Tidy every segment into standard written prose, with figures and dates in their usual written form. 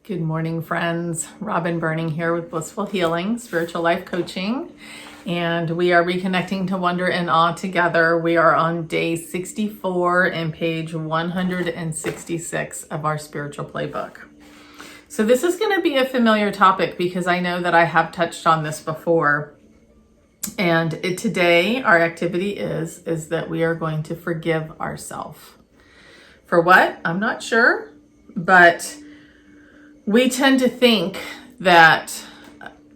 Good morning, friends. Robin Burning here with Blissful Healing, Spiritual Life Coaching, and we are reconnecting to wonder and awe together. We are on day 64 and page 166 of our spiritual playbook. So this is going to be a familiar topic because I know that I have touched on this before. And today our activity is that we are going to forgive ourselves. For what? I'm not sure, but we tend to think that,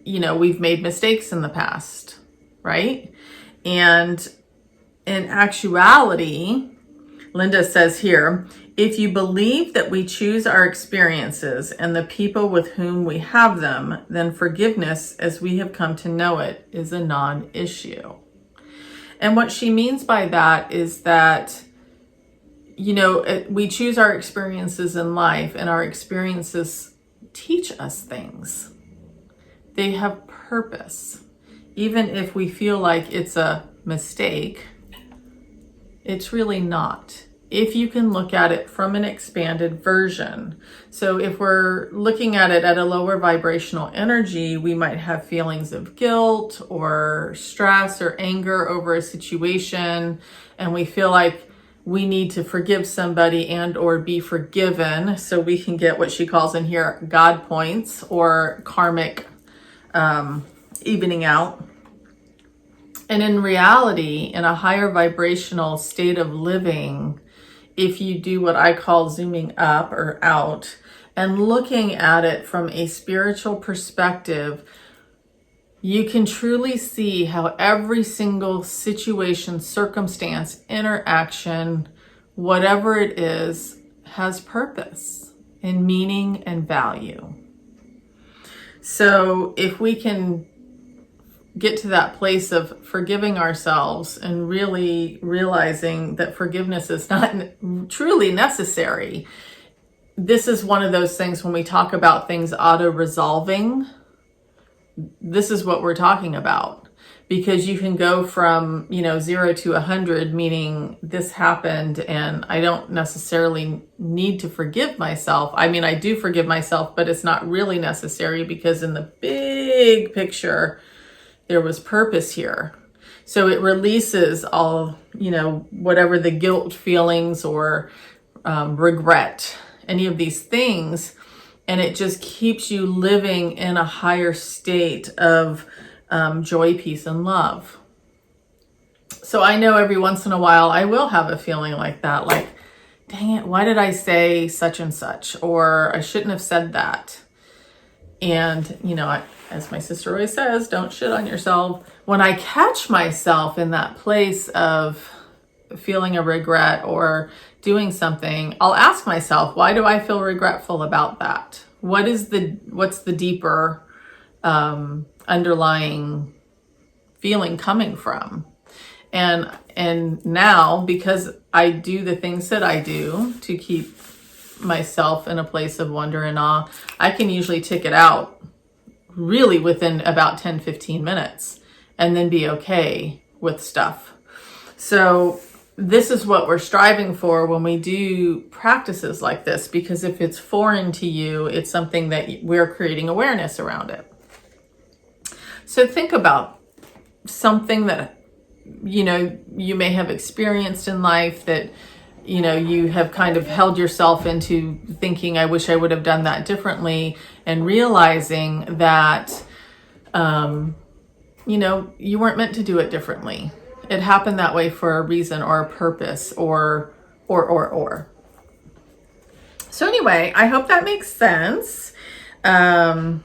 we've made mistakes in the past, right? And in actuality, Linda says here, if you believe that we choose our experiences and the people with whom we have them, then forgiveness, as we have come to know it, is a non-issue. And what she means by that is that we choose our experiences in life, and our experiences teach us things. They have purpose. Even if we feel like it's a mistake, it's really not. If you can look at it from an expanded version. So if we're looking at it at a lower vibrational energy, we might have feelings of guilt or stress or anger over a situation, and we feel like we need to forgive somebody and or be forgiven so we can get what she calls in here God points or karmic evening out. And in reality, in a higher vibrational state of living, if you do what I call zooming up or out and looking at it from a spiritual perspective, you can truly see how every single situation, circumstance, interaction, whatever it is, has purpose and meaning and value. So if we can get to that place of forgiving ourselves and really realizing that forgiveness is not truly necessary, this is one of those things when we talk about things auto-resolving. This is what we're talking about, because you can go from, 0 to 100, meaning this happened and I don't necessarily need to forgive myself. I mean, I do forgive myself, but it's not really necessary because in the big picture, there was purpose here. So it releases all, whatever the guilt feelings or regret, any of these things. And it just keeps you living in a higher state of joy, peace, and love. So I know every once in a while I will have a feeling like that, like, dang it, why did I say such and such? Or I shouldn't have said that. And, as my sister always says, don't shit on yourself. When I catch myself in that place of feeling a regret or doing something, I'll ask myself, why do I feel regretful about that? What's the deeper underlying feeling coming from? And now, because I do the things that I do to keep myself in a place of wonder and awe, I can usually tick it out really within about 10-15 minutes and then be okay with stuff. So this is what we're striving for when we do practices like this, because if it's foreign to you, it's something that we're creating awareness around it. So think about something that, you may have experienced in life that, you have kind of held yourself into thinking, I wish I would have done that differently, and realizing that, you weren't meant to do it differently. It happened that way for a reason or a purpose or. So anyway, I hope that makes sense. And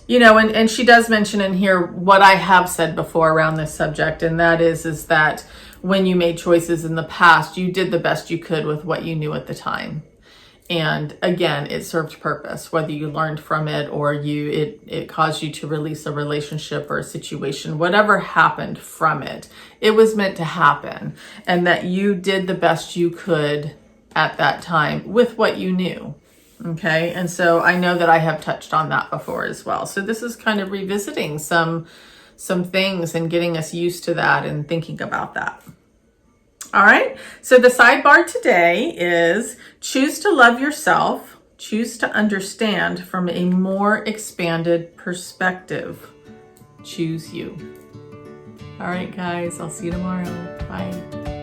she does mention in here what I have said before around this subject, and that is that when you made choices in the past, you did the best you could with what you knew at the time. And again, it served purpose, whether you learned from it or it caused you to release a relationship or a situation, whatever happened from it, it was meant to happen, and that you did the best you could at that time with what you knew. Okay. And so I know that I have touched on that before as well. So this is kind of revisiting some things and getting us used to that and thinking about that. All right. So the sidebar today is choose to love yourself Choose to understand from a more expanded perspective. Choose you. All right, guys, I'll see you tomorrow. Bye.